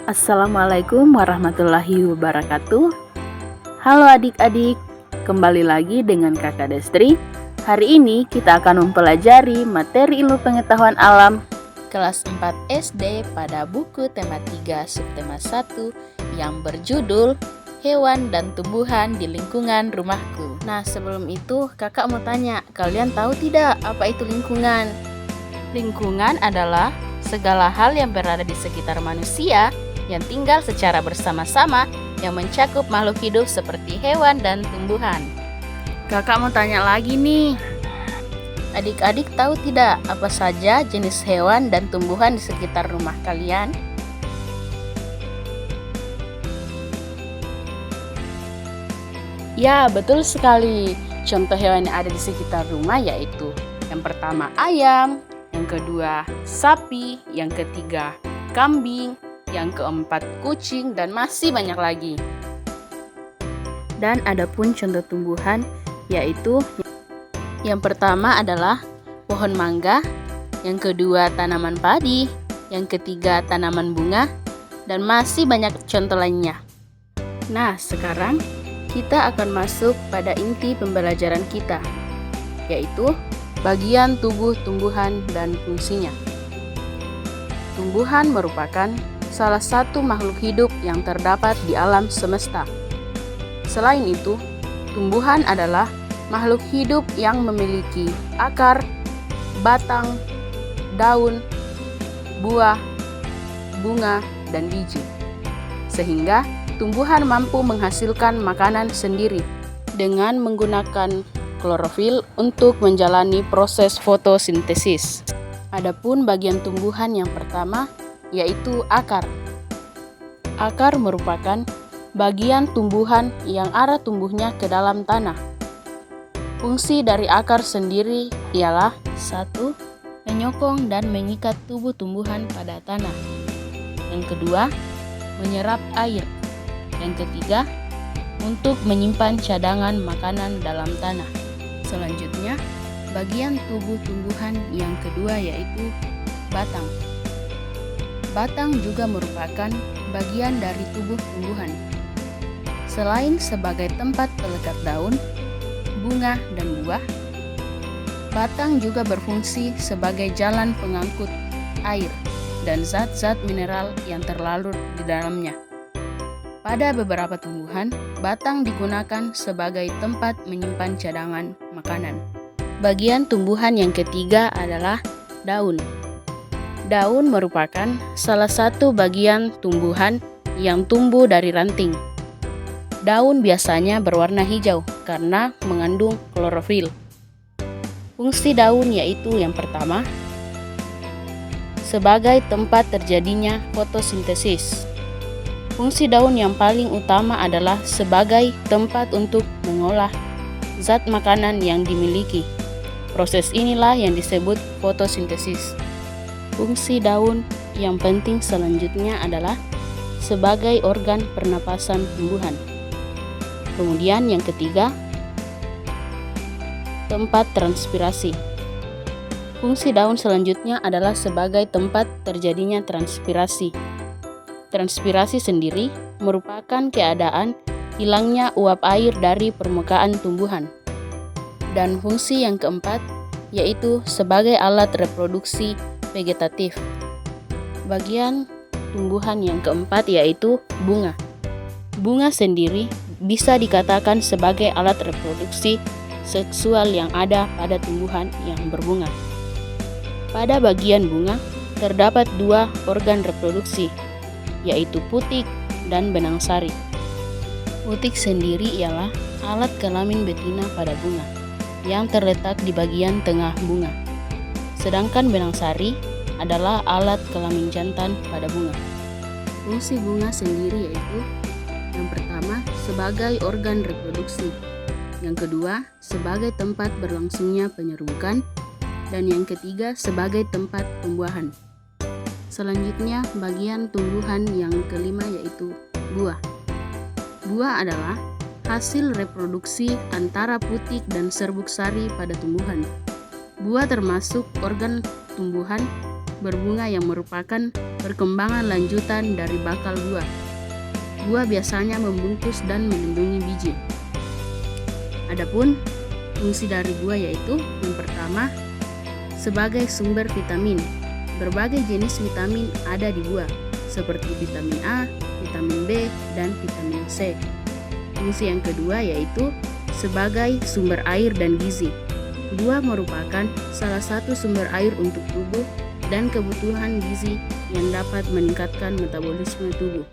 Assalamualaikum warahmatullahi wabarakatuh. Halo adik-adik, kembali lagi dengan Kakak Destri. Hari ini kita akan mempelajari materi ilmu pengetahuan alam kelas 4 SD pada buku tema 3 subtema 1 yang berjudul Hewan dan Tumbuhan di Lingkungan Rumahku. Nah, sebelum itu kakak mau tanya, kalian tahu tidak apa itu lingkungan? Lingkungan adalah segala hal yang berada di sekitar manusia yang tinggal secara bersama-sama yang mencakup makhluk hidup seperti hewan dan tumbuhan. Kakak mau tanya lagi nih. Adik-adik tahu tidak apa saja jenis hewan dan tumbuhan di sekitar rumah kalian? Ya, betul sekali. Contoh hewan yang ada di sekitar rumah yaitu yang pertama ayam, yang kedua sapi, yang ketiga kambing, yang keempat kucing, dan masih banyak lagi. Dan ada pun contoh tumbuhan yaitu yang pertama adalah pohon mangga, yang kedua tanaman padi, yang ketiga tanaman bunga, dan masih banyak contoh lainnya. Nah, sekarang kita akan masuk pada inti pembelajaran kita, yaitu bagian tubuh tumbuhan dan fungsinya. Tumbuhan merupakan salah satu makhluk hidup yang terdapat di alam semesta. Selain itu, tumbuhan adalah makhluk hidup yang memiliki akar, batang, daun, buah, bunga, dan biji. Sehingga tumbuhan mampu menghasilkan makanan sendiri dengan menggunakan klorofil untuk menjalani proses fotosintesis. Adapun bagian tumbuhan yang pertama yaitu akar. Akar merupakan bagian tumbuhan yang arah tumbuhnya ke dalam tanah. Fungsi dari akar sendiri ialah 1. Menyokong dan mengikat tubuh tumbuhan pada tanah. Yang kedua, menyerap air. Yang ketiga, untuk menyimpan cadangan makanan dalam tanah. Selanjutnya, bagian tubuh tumbuhan yang kedua yaitu batang. Batang juga merupakan bagian dari tubuh tumbuhan. Selain sebagai tempat pelekat daun, bunga, dan buah, batang juga berfungsi sebagai jalan pengangkut air dan zat-zat mineral yang terlarut di dalamnya. Pada beberapa tumbuhan, batang digunakan sebagai tempat menyimpan cadangan makanan. Bagian tumbuhan yang ketiga adalah daun. Daun merupakan salah satu bagian tumbuhan yang tumbuh dari ranting. Daun biasanya berwarna hijau karena mengandung klorofil. Fungsi daun yaitu yang pertama, sebagai tempat terjadinya fotosintesis. Fungsi daun yang paling utama adalah sebagai tempat untuk mengolah zat makanan yang dimiliki. Proses inilah yang disebut fotosintesis. Fungsi daun yang penting selanjutnya adalah sebagai organ pernapasan tumbuhan. Kemudian yang ketiga, tempat transpirasi. Fungsi daun selanjutnya adalah sebagai tempat terjadinya transpirasi. Transpirasi sendiri merupakan keadaan hilangnya uap air dari permukaan tumbuhan. Dan fungsi yang keempat yaitu sebagai alat reproduksi vegetatif. Bagian tumbuhan yang keempat yaitu bunga. Bunga sendiri bisa dikatakan sebagai alat reproduksi seksual yang ada pada tumbuhan yang berbunga. Pada bagian bunga terdapat dua organ reproduksi, yaitu putik dan benang sari. Putik sendiri ialah alat kelamin betina pada bunga yang terletak di bagian tengah bunga. Sedangkan benang sari adalah alat kelamin jantan pada bunga. Fungsi bunga sendiri yaitu yang pertama sebagai organ reproduksi, yang kedua sebagai tempat berlangsungnya penyerbukan, dan yang ketiga sebagai tempat pembuahan. Selanjutnya bagian tumbuhan yang kelima yaitu buah. Buah adalah hasil reproduksi antara putik dan serbuk sari pada tumbuhan. Buah termasuk organ tumbuhan berbunga yang merupakan perkembangan lanjutan dari bakal buah. Buah biasanya membungkus dan melindungi biji. Adapun fungsi dari buah yaitu yang pertama, sebagai sumber vitamin. Berbagai jenis vitamin ada di buah, seperti vitamin A, vitamin B, dan vitamin C. Fungsi yang kedua yaitu sebagai sumber air dan gizi. Buah merupakan salah satu sumber air untuk tubuh dan kebutuhan gizi yang dapat meningkatkan metabolisme tubuh.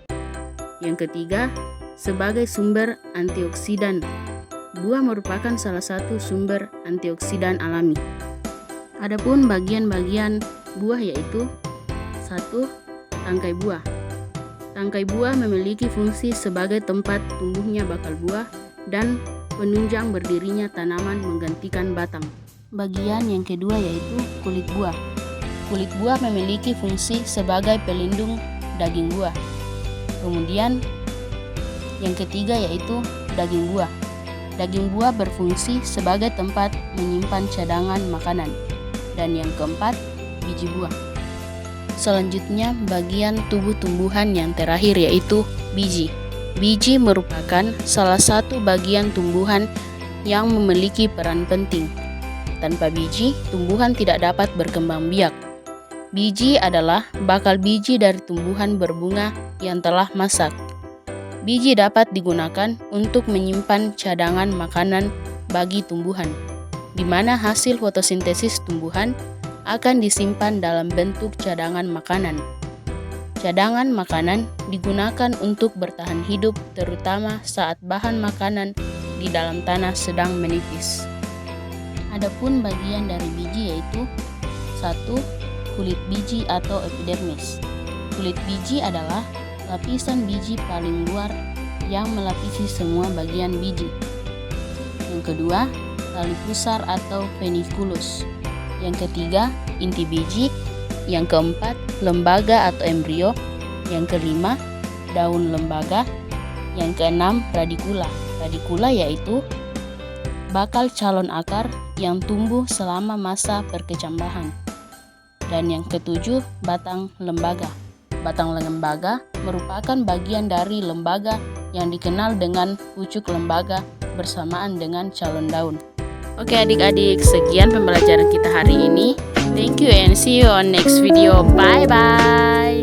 Yang ketiga, sebagai sumber antioksidan. Buah merupakan salah satu sumber antioksidan alami. Adapun bagian-bagian buah yaitu 1. Tangkai buah. Tangkai buah memiliki fungsi sebagai tempat tumbuhnya bakal buah dan penunjang berdirinya tanaman menggantikan batang. Bagian yang kedua yaitu kulit buah. Kulit buah memiliki fungsi sebagai pelindung daging buah. Kemudian yang ketiga yaitu daging buah. Daging buah berfungsi sebagai tempat menyimpan cadangan makanan. Dan yang keempat, biji buah. Selanjutnya, bagian tubuh tumbuhan yang terakhir yaitu biji. Biji merupakan salah satu bagian tumbuhan yang memiliki peran penting. Tanpa biji, tumbuhan tidak dapat berkembang biak. Biji adalah bakal biji dari tumbuhan berbunga yang telah masak. Biji dapat digunakan untuk menyimpan cadangan makanan bagi tumbuhan, di mana hasil fotosintesis tumbuhan akan disimpan dalam bentuk cadangan makanan. Cadangan makanan digunakan untuk bertahan hidup, terutama saat bahan makanan di dalam tanah sedang menipis. Adapun bagian dari biji yaitu 1. Kulit biji atau epidermis. Kulit biji adalah lapisan biji paling luar yang melapisi semua bagian biji. Yang kedua, tali pusar atau funiculus. Yang ketiga, inti biji. Yang keempat, lembaga atau embrio. Yang kelima, daun lembaga. Yang keenam, radikula. Radikula yaitu bakal calon akar yang tumbuh selama masa perkecambahan. Dan yang ketujuh, batang lembaga. Batang lembaga merupakan bagian dari lembaga yang dikenal dengan pucuk lembaga bersamaan dengan calon daun. Oke adik-adik, sekian pembelajaran kita hari ini. Thank you and see you on next video. Bye bye.